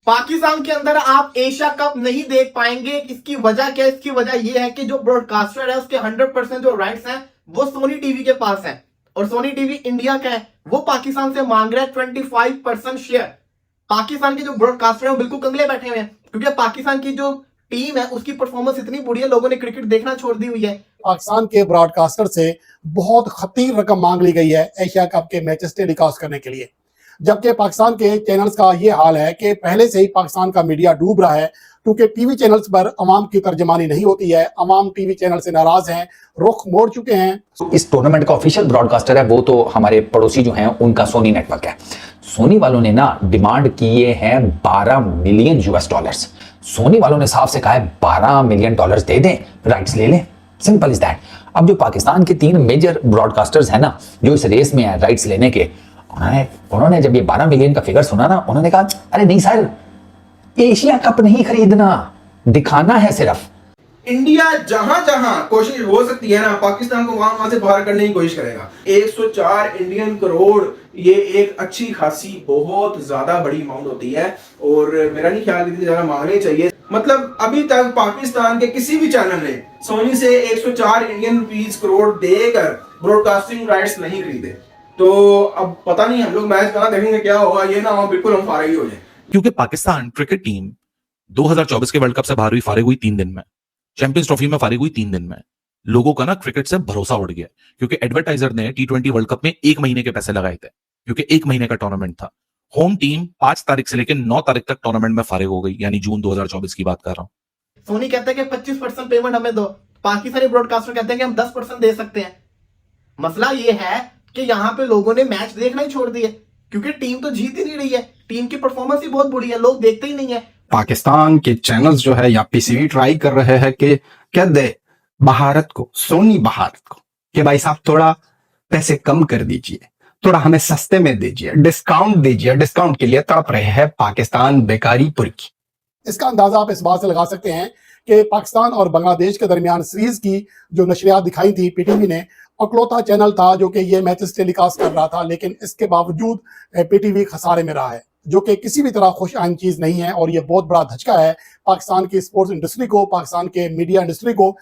पाकिस्तान के अंदर आप एशिया कप नहीं देख पाएंगे। इसकी वजह क्या है? इसकी वजह यह है कि जो ब्रॉडकास्टर है उसके 100% जो राइट्स हैं वो सोनी टीवी के पास है, और सोनी टीवी इंडिया का है, वो पाकिस्तान से मांग रहा है 25% शेयर। पाकिस्तान के जो ब्रॉडकास्टर हैं वो बिल्कुल कंगले बैठे हुए हैं, क्योंकि पाकिस्तान की जो टीम है उसकी परफॉर्मेंस इतनी बुरी है, लोगों ने क्रिकेट देखना छोड़ दी हुई है। पाकिस्तान के ब्रॉडकास्टर से बहुत खतीर रकम मांग ली गई है एशिया कप के मैचेस टेलीकास्ट करने के लिए, जबकि पाकिस्तान के चैनल्स का ये हाल है कि पहले से ही पाकिस्तान का मीडिया डूब रहा है, क्योंकि टीवी चैनल्स पर अवाम की तर्जमानी नहीं होती है। अवाम टीवी चैनल से नाराज हैं, रुख मोड़ चुके हैं। इस टूर्नामेंट का ऑफिशियल ब्रॉडकास्टर है वो तो हमारे पड़ोसी जो हैं उनका सोनी नेटवर्क है। सोनी वालों ने ना डिमांड किए हैं 12 मिलियन US डॉलर्स। सोनी वालों ने साफ से कहा है 12 मिलियन डॉलर्स दे दें, राइट्स ले लें, सिंपल इज दैट। अब जो पाकिस्तान के 3 मेजर ब्रॉडकास्टर्स हैं ना जो इस रेस में है राइट्स लेने के, उन्होंने जब ये 12 मिलियन का फिगर सुना ना, उन्होंने कहा अरे नहीं सर, एशिया कप नहीं खरीदना, दिखाना है सिर्फ। इंडिया जहां जहां कोशिश हो सकती है ना, पाकिस्तान को वहां से बाहर करने की कोशिश करेगा। 104 इंडियन करोड़ ये एक अच्छी खासी बहुत ज्यादा बड़ी अमाउंट होती है, और मेरा नहीं ख्याल इतनी ज्यादा मांगनी चाहिए। मतलब अभी तक पाकिस्तान के किसी भी चैनल ने सोनी से 104 इंडियन रुपीस करोड़ देकर ब्रॉडकास्टिंग राइट्स नहीं खरीदे। तो अब पता नहीं हम लोग मैच कहाँ देखेंगे, क्या होगा, ये ना हो बिल्कुल हम फारिग ही हो जाए। क्योंकि पाकिस्तान क्रिकेट टीम 2024 के वर्ल्ड कप से बाहर हुई, फारिग हुई 3 दिन में, चैंपियंस ट्रॉफी में फारिग हुई 3 दिन में। लोगों का ना क्रिकेट से भरोसा उड़ गया, क्योंकि एडवर्टाइजर ने T20 वर्ल्ड कप में 1 महीने के पैसे लगाए थे, क्योंकि 1 महीने का टूर्नामेंट था। होम टीम 5 तारीख से लेकर 9 तारीख तक टूर्नामेंट में फारिग हो गई, यानी जून 2024 की बात कर रहा हूं। सोनी कहते हैं कि 25% पेमेंट हमें दो, पाकिस्तानी ब्रॉडकास्टर कहते हैं कि हम 10% दे सकते हैं। मसला ये है कि यहाँ पे लोगों ने मैच देखना ही छोड़ दिया, क्योंकि टीम तो जीत ही नहीं रही है, टीम की परफॉर्मेंस ही बहुत बुरी है, लोग देखते ही नहीं है। पाकिस्तान के चैनल्स जो है या पीसीबी ट्राई कर रहे हैं कि क्या दे भारत को, सोनी भारत को, कि भाई साहब थोड़ा पैसे कम कर दीजिए, थोड़ा हमें सस्ते में दीजिए, डिस्काउंट दीजिए। डिस्काउंट के लिए तड़प रहे हैं पाकिस्तान बेकारी पुर की। इसका अंदाजा आप इस बात से लगा सकते हैं कि पाकिस्तान और बांग्लादेश के दरमियान सीरीज की जो नशरियात दिखाई थी पीटीवी ने, अकलौता चैनल था जो कि ये मैचेस टेलीकास्ट कर रहा था, लेकिन इसके बावजूद पीटीवी खसारे में रहा है, जो कि किसी भी तरह खुश आइन चीज नहीं है, और ये बहुत बड़ा धचका है पाकिस्तान की स्पोर्ट्स इंडस्ट्री को, पाकिस्तान के मीडिया इंडस्ट्री को।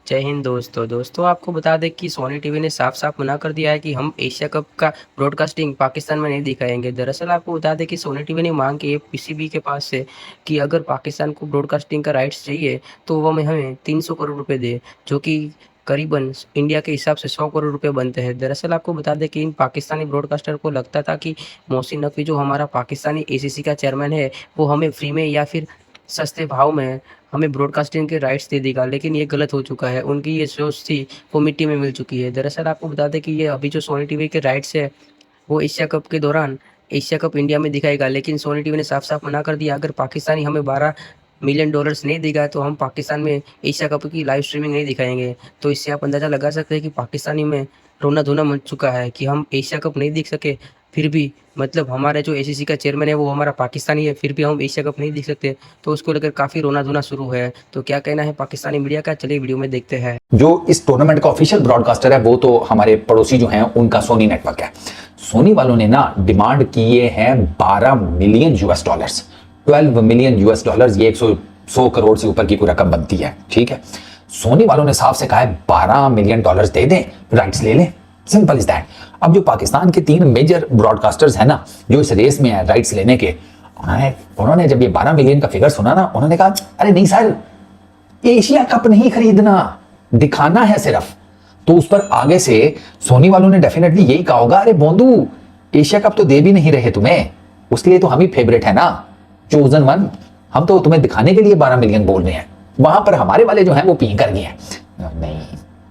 जय हिंद दोस्तों आपको बता दें कि सोनी टीवी ने साफ साफ मना कर दिया है कि हम एशिया कप का ब्रॉडकास्टिंग पाकिस्तान में नहीं दिखाएंगे। दरअसल आपको बता दें कि सोनी टीवी ने मांग की है पीसीबी के पास से कि अगर पाकिस्तान को ब्रॉडकास्टिंग का राइट्स चाहिए तो वो हमें 300 करोड़ रुपए दे, जो कि करीबन इंडिया के हिसाब से 100 करोड़ रुपए बनते हैं। दरअसल आपको बता दें कि इन पाकिस्तानी ब्रॉडकास्टर को लगता था कि मोहसिन नकवी जो हमारा पाकिस्तानी एसीसी का चेयरमैन है वो हमें फ्री में या फिर सस्ते भाव में हमें ब्रॉडकास्टिंग के राइट्स दे देगा, लेकिन ये गलत हो चुका है। उनकी ये सोच थी वो मिट्टी में मिल चुकी है। दरअसल आपको बता दें कि ये अभी जो सोनी टीवी के राइट्स है वो एशिया कप के दौरान एशिया कप इंडिया में दिखाएगा, लेकिन सोनी टीवी ने साफ साफ मना कर दिया अगर पाकिस्तानी हमें 12 मिलियन डॉलर्स नहीं देगा तो हम पाकिस्तान में एशिया कप की लाइव स्ट्रीमिंग नहीं दिखाएंगे। तो इससे आप अंदाज़ा लगा सकते हैं कि पाकिस्तानी में रोना धोना मच चुका है कि हम एशिया कप नहीं देख सके, फिर भी मतलब हमारे जो एसीसी का चेयरमैन है वो हमारा पाकिस्तानी है, फिर भी हम एशिया कप नहीं देख सकते, तो उसको लेकर काफ़ी रोना धोना शुरू है। तो क्या कहना है पाकिस्तानी मीडिया का, चलिए वीडियो में देखते हैं। जो इस टूर्नामेंट का ऑफिशियल ब्रॉडकास्टर है वो तो हमारे पड़ोसी जो हैं उनका सोनी नेटवर्क है। सोनी वालों ने ना डिमांड किए हैं 12 million US dollars, 12 million US dollars, ये 100 करोड़ से ऊपर की कोई रकम बनती है, ठीक है। सोनी वालों ने साफ से कहा है 12 मिलियन डॉलर्स दे दें, राइट्स ले लें, सिंपल इज दैट। अब जो पाकिस्तान के 3 मेजर ब्रॉडकास्टर्स हैं ना जो इस रेस में है राइट्स लेने के, उन्होंने जब ये 12 मिलियन का फिगर सुना ना, उन्होंने कहा अरे नहीं सर, एशिया कप नहीं खरीदना, दिखाना है सिर्फ। तो उस पर आगे से सोनी वालों ने डेफिनेटली यही कहा होगा, अरे बोंदू एशिया कप तो दे भी नहीं रहे तुम्हें, उसके लिए तो हम ही फेवरेट है ना, चोजन वन, हम तो तुम्हें दिखाने के लिए 12 मिलियन बोल रहे हैं। वहां पर हमारे वाले जो हैं वो पी कर गए हैं, नहीं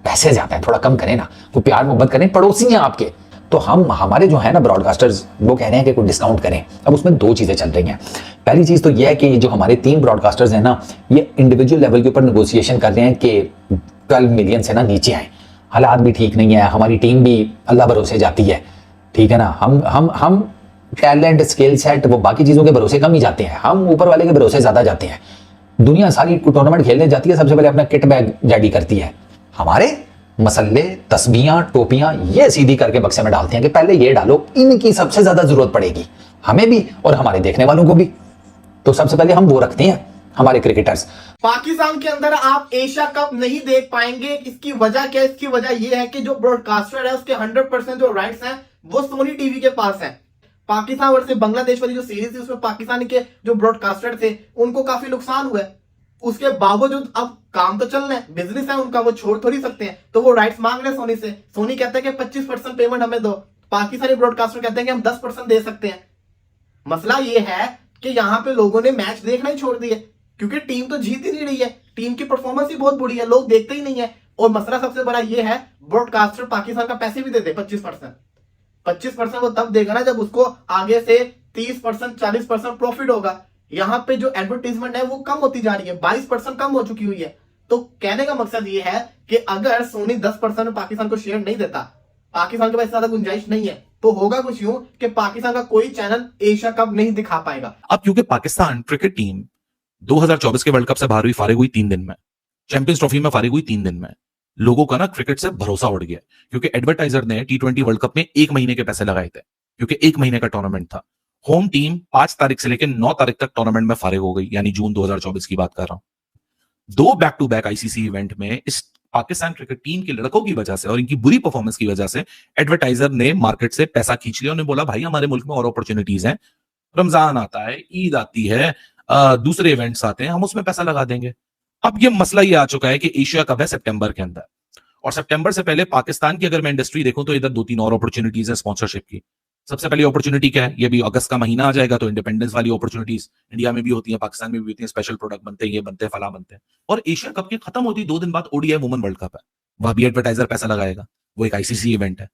पैसे ज्यादा है, थोड़ा कम करें ना, वो प्यार मोहब्बत करें, पड़ोसी हैं आपके। तो हम हमारे जो है ना ब्रॉडकास्टर्स वो कह रहे हैं कि कोई डिस्काउंट करें। अब उसमें 2 चीजें चल रही हैं। पहली चीज तो यह है कि जो हमारे 3 ब्रॉडकास्टर्स हैं ना, ये इंडिविजुअल लेवल के ऊपर नेगोशिएशन कर रहे हैं कि 12 मिलियन से ना नीचे आए। हालात भी ठीक नहीं है, हमारी टीम भी अल्लाह भरोसे जाती है, ठीक है ना। हम टैलेंट, स्किल सेट, वो बाकी चीजों के भरोसे कम ही जाते हैं, हम ऊपर वाले के भरोसे ज्यादा जाते हैं। दुनिया सारी टूर्नामेंट खेलने जाती है, सबसे पहले अपना किट बैग रेडी करती है, हमारे मसल्ले, तस्बीहां, टोपियां ये सीधी करके बक्से में डालते हैं कि पहले ये डालो, इनकी सबसे ज्यादा जरूरत पड़ेगी हमें भी और हमारे देखने वालों को भी। तो सबसे पहले हम वो रखते हैं हमारे क्रिकेटर्स। पाकिस्तान के अंदर आप एशिया कप नहीं देख पाएंगे। इसकी वजह क्या है? इसकी वजह यह है कि जो ब्रॉडकास्टर है उसके 100% जो राइट्स हैं वो सोनी टीवी के पास है। पाकिस्तान वर्सेस बांग्लादेश वाली जो सीरीज थी उसमें पाकिस्तान के जो ब्रॉडकास्टर थे उनको काफी नुकसान हुआ है। उसके बावजूद अब काम तो चल रहा है, बिजनेस है उनका, वो छोड़ थोड़ी सकते हैं। तो वो राइट्स मांग रहे हैं सोनी से। सोनी कहता है कि 25% पेमेंट हमें दो, पाकिस्तानी ब्रॉडकास्टर कहते हैं कि हम 10% दे सकते हैं। मसला ये है कि यहाँ पे लोगों ने मैच देखना ही छोड़ दिया क्योंकि टीम तो जीत ही नहीं रही है, टीम की परफॉर्मेंस ही बहुत बुरी है, लोग देखते ही नहीं है। और मसला सबसे बड़ा ये है, ब्रॉडकास्टर पाकिस्तान का पैसे भी देते 25% वो तब देगा ना जब उसको आगे से 30% 40% प्रॉफिट होगा। यहाँ पे जो एडवर्टीजमेंट है वो कम होती जा रही है, 22% कम हो चुकी हुई है। तो कहने का मकसद ये है कि अगर सोनी 10% पाकिस्तान को शेयर नहीं देता, पाकिस्तान के पास ज्यादा गुंजाइश नहीं है, तो होगा कुछ यूं कि पाकिस्तान का कोई चैनल एशिया कप नहीं दिखा पाएगा। अब क्योंकि पाकिस्तान क्रिकेट टीम 2024 के वर्ल्ड कप से बाहर हुई, फारिग हुई 3 दिन में, चैंपियंस ट्रॉफी में फारिग हुई 3 दिन में, लोगों का ना क्रिकेट से भरोसा उड़ गया क्योंकि एडवर्टाइजर ने T20 वर्ल्ड कप में 1 महीने के पैसे लगाए थे क्योंकि 1 महीने का टूर्नामेंट था। होम टीम 5 तारीख से लेकर 9 तारीख तक टूर्नामेंट में फारिग हो गई, यानी जून 2024 की बात कर रहा हूं। 2 back to back ICC event में इस पाकिस्तान क्रिकेट टीम के लड़कों की वजह से और इनकी बुरी परफॉर्मेंस की वजह से एडवर्टाइजर ने मार्केट से पैसा खींच लिया। उन्होंने बोला भाई हमारे मुल्क में और अपॉर्चुनिटीज हैं, रमजान आता है, ईद आती है, दूसरे इवेंट्स आते हैं, हम उसमें पैसा लगा देंगे। अब ये मसला ये आ चुका है कि एशिया कप है सितंबर के अंदर, और सितंबर से पहले पाकिस्तान की अगर मैं इंडस्ट्री देखूं तो इधर 2-3 और अपॉर्चुनिटीज है स्पॉन्सरशिप की। सबसे पहली अपॉर्चुनिटी क्या है? ये भी अगस्त का महीना आ जाएगा तो इंडिपेंडेंस वाली अपॉर्चुनिटीज इंडिया में भी होती है, पाकिस्तान में भी होती है, स्पेशल प्रोडक्ट बनते हैं, ये बनते हैं, फला बनते हैं। और एशिया कप के खत्म होती 2 दिन बाद ओडीआई वुमेन वर्ल्ड कप है, वह भी एडवर्टाइजर पैसा लगाएगा, वो एक आईसीसी इवेंट है।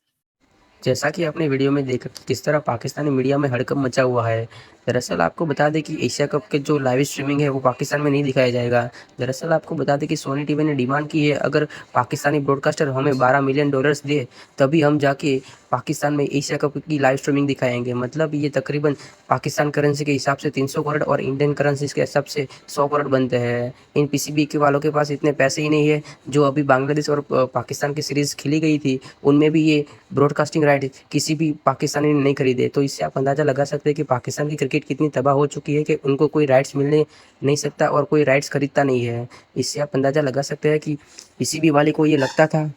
जैसा कि आपने वीडियो में देखा कि किस तरह पाकिस्तानी मीडिया में हड़कंप मचा हुआ है। दरअसल आपको बता दें कि एशिया कप के जो लाइव स्ट्रीमिंग है वो पाकिस्तान में नहीं दिखाया जाएगा। दरअसल आपको बता दें कि सोनी टीवी ने डिमांड की है, अगर पाकिस्तानी ब्रॉडकास्टर हमें $12 मिलियन दे तभी हम जाके पाकिस्तान में एशिया कप की लाइव स्ट्रीमिंग दिखाएंगे। मतलब ये तकरीबन पाकिस्तान करेंसी के हिसाब से 300 करोड़ और इंडियन करेंसी के हिसाब से 100 करोड़ बनते हैं। इन पीसीबी के वालों के पास इतने पैसे ही नहीं है। जो अभी बांग्लादेश और पाकिस्तान की सीरीज़ खेली गई थी उनमें भी ये ब्रॉडकास्टिंग राइट किसी भी पाकिस्तानी ने नहीं खरीदे। तो इससे आप अंदाज़ा लगा सकते हैं कि पाकिस्तान की क्रिकेट कितनी तबाह हो चुकी है कि उनको कोई राइट्स मिलने नहीं सकता और कोई राइट्स खरीदता नहीं है। इससे आप अंदाज़ा लगा सकते हैं कि पीसीबी वाले को ये लगता था,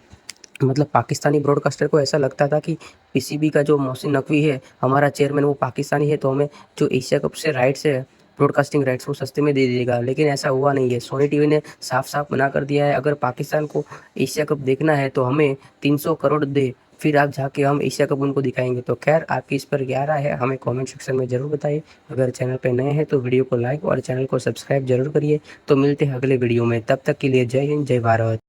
मतलब पाकिस्तानी ब्रॉडकास्टर को ऐसा लगता था कि पीसीबी का जो मोहसिन नकवी है हमारा चेयरमैन वो पाकिस्तानी है, तो हमें जो एशिया कप से राइट्स है ब्रॉडकास्टिंग राइट्स वो सस्ते में दे दीजिएगा। लेकिन ऐसा हुआ नहीं है। सोनी टीवी ने साफ साफ मना कर दिया है, अगर पाकिस्तान को एशिया कप देखना है तो हमें 300 करोड़ दे, फिर आप जाके हम एशिया कप उनको दिखाएंगे। तो खैर आपकी इस पर क्या राय है हमें कमेंट सेक्शन में ज़रूर बताइए। अगर चैनल पर नए हैं तो वीडियो को लाइक और चैनल को सब्सक्राइब जरूर करिए। तो मिलते हैं अगले वीडियो में, तब तक के लिए जय हिंद, जय भारत।